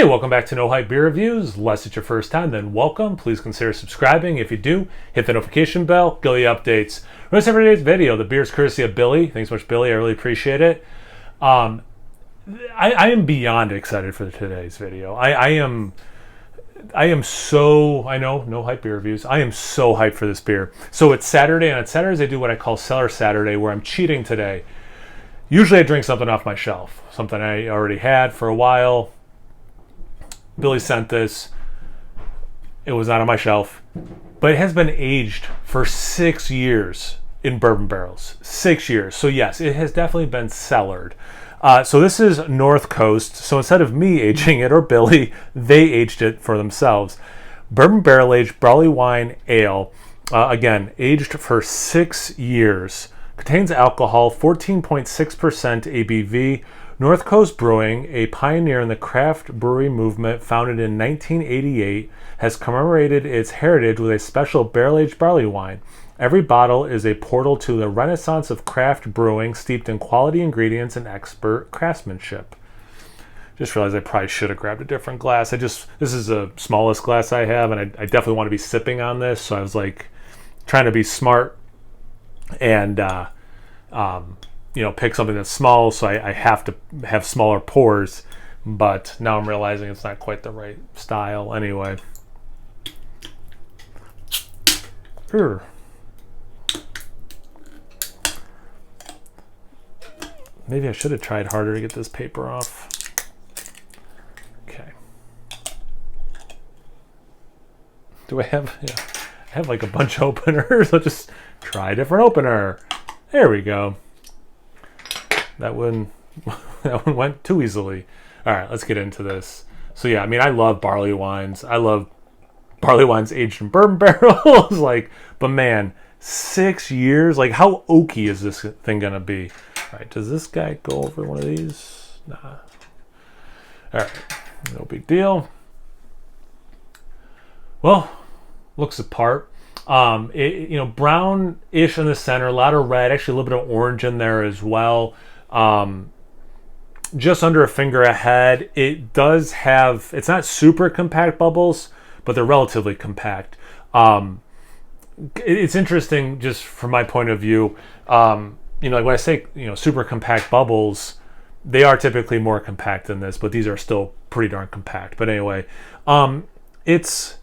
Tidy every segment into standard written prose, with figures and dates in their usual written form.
Hey, welcome back to No Hype Beer Reviews. Unless it's your first time, then welcome. Please consider subscribing. If you do, hit the notification bell, get the updates. Rest of today's video, the beer is courtesy of Billy. Thanks so much, Billy. I really appreciate it. I am beyond excited for today's video. I am so, I know, No Hype Beer Reviews. I am so hyped for this beer. So it's Saturday, and on Saturdays I do what I call Cellar Saturday, where I'm cheating today. Usually I drink something off my shelf, something I already had for a while. Billy sent this. It was not on my shelf, but it has been aged for 6 years in bourbon barrels. 6 years. So yes, it has definitely been cellared. So this is North Coast. So instead of me aging it or Billy, they aged it for themselves. Bourbon barrel aged Barleywine ale. Again, aged for 6 years. Contains alcohol, 14.6% ABV. North Coast Brewing, a pioneer in the craft brewery movement founded in 1988, has commemorated its heritage with a special barrel-aged barley wine. Every bottle is a portal to the renaissance of craft brewing, steeped in quality ingredients and expert craftsmanship. Just realized I probably should have grabbed a different glass. This is the smallest glass I have, and I definitely want to be sipping on this, so I was like trying to be smart and pick something that's small, so I have to have smaller pours, but now I'm realizing it's not quite the right style anyway. Here. Maybe I should have tried harder to get this paper off. Okay. Do I have, I have like a bunch of openers. I'll just try a different opener. There we go. That one went too easily. All right, let's get into this. So yeah, I mean, I love barley wines. I love barley wines aged in bourbon barrels. But man, 6 years. Like, how oaky is this thing gonna be? All right, does this guy go over one of these? Nah. All right, no big deal. Well, looks the part. Brownish in the center, a lot of red, actually a little bit of orange in there as well. Just under a finger ahead. It does have, it's not super compact bubbles, but they're relatively compact. It's interesting just from my point of view. Like when I say, super compact bubbles, they are typically more compact than this, but these are still pretty darn compact. But anyway, it's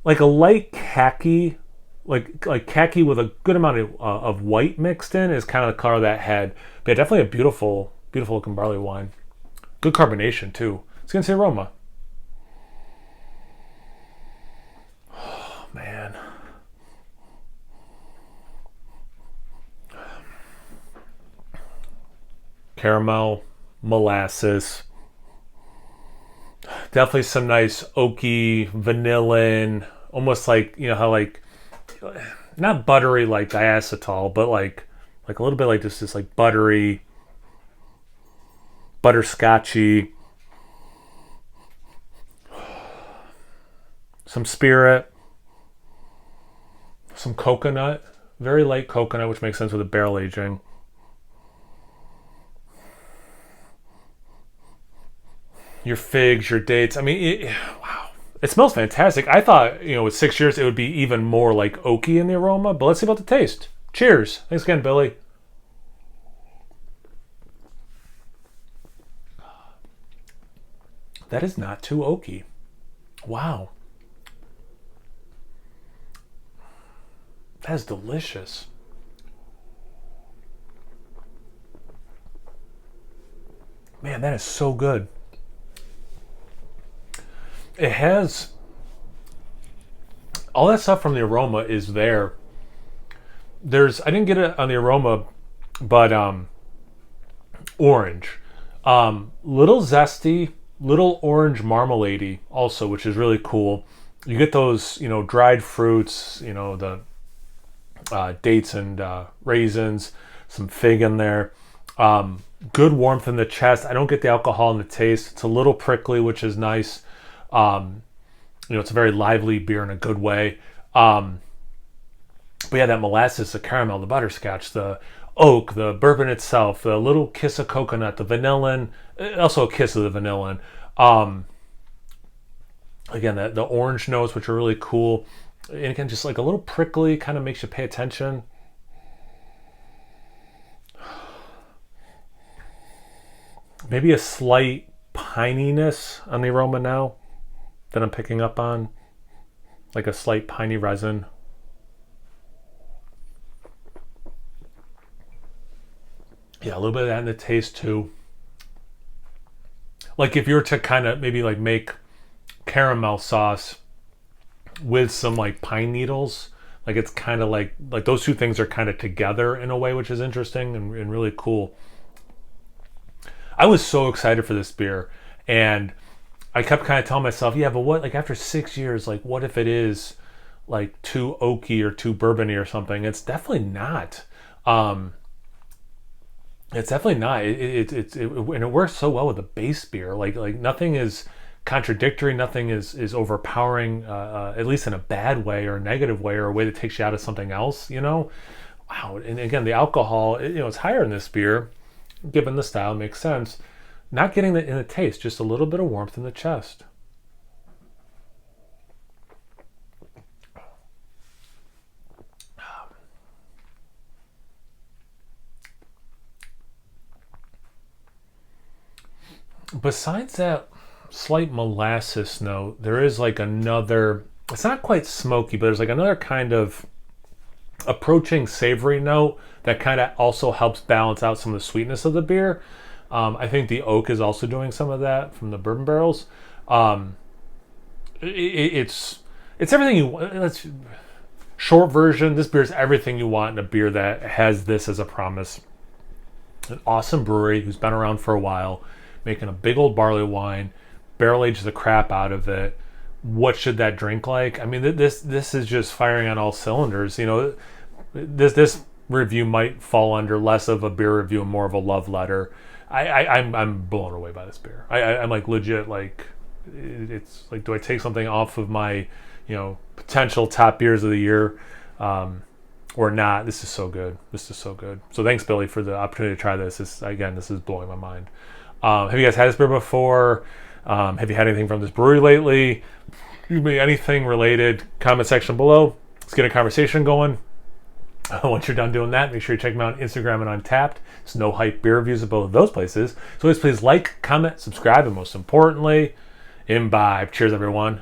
like a light khaki, like khaki with a good amount of white mixed in is kind of the color that had. But yeah, definitely a beautiful looking barley wine. Good carbonation too. Let's get into the aroma. Oh man. Caramel, molasses. Definitely some nice oaky, vanillin, almost like, how not buttery like diacetyl, but like a little bit like this like buttery, butterscotchy. Some spirit, some coconut, very light coconut, which makes sense with the barrel aging. Your figs, your dates. I mean, wow. It smells fantastic. I thought, with 6 years, it would be even more like oaky in the aroma, but let's see about the taste. Cheers. Thanks again, Billy. That is not too oaky. Wow. That is delicious. Man, that is so good. It has all that stuff from the aroma is there. I didn't get it on the aroma, but orange, little zesty, little orange marmalade-y also, which is really cool. You get those, dried fruits, the dates and raisins, some fig in there. Good warmth in the chest. I don't get the alcohol in the taste. It's a little prickly, which is nice. It's a very lively beer in a good way. But yeah, that molasses, the caramel, the butterscotch, the oak, the bourbon itself, the little kiss of coconut, the vanillin, also a kiss of the vanillin. Again, the orange notes, which are really cool. And again, just like a little prickly, kind of makes you pay attention. Maybe a slight pininess on the aroma now that I'm picking up on. Like a slight piney resin. Yeah, a little bit of that in the taste too. Like if you were to kind of maybe like make caramel sauce with some like pine needles, like it's kind of like those two things are kind of together in a way, which is interesting and really cool. I was so excited for this beer, and I kept kind of telling myself, yeah, but what, like after 6 years, like what if it is like too oaky or too bourbony or something? It's definitely not. It's definitely not. And it works so well with the base beer. Like nothing is contradictory. Nothing is overpowering, at least in a bad way or a negative way or a way that takes you out of something else. You know, wow. And again, the alcohol, it's higher in this beer, given the style, makes sense. Not getting that in the taste, just a little bit of warmth in the chest. Besides that slight molasses note, there is like another, it's not quite smoky, but there's like another kind of approaching savory note that kind of also helps balance out some of the sweetness of the beer. I think the oak is also doing some of that from the bourbon barrels. It's everything you want. Let's short version. This beer is everything you want in a beer that has this as a promise. An awesome brewery who's been around for a while, making a big old barley wine, barrel aged the crap out of it. What should that drink like? I mean, this is just firing on all cylinders. This review might fall under less of a beer review and more of a love letter. I'm blown away by this beer. I'm like legit like, it's like, do I take something off of my potential top beers of the year or not? This is so good. So thanks, Billy, for the opportunity to try this. This is blowing my mind. Have you guys had this beer before? Have you had anything from this brewery lately? Anything related? Comment section below. Let's get a conversation going. Once you're done doing that, make sure you check me out on Instagram and Untapped. It's No Hype beer reviews at both of those places. So please like, comment, subscribe, and most importantly, imbibe. Cheers, everyone.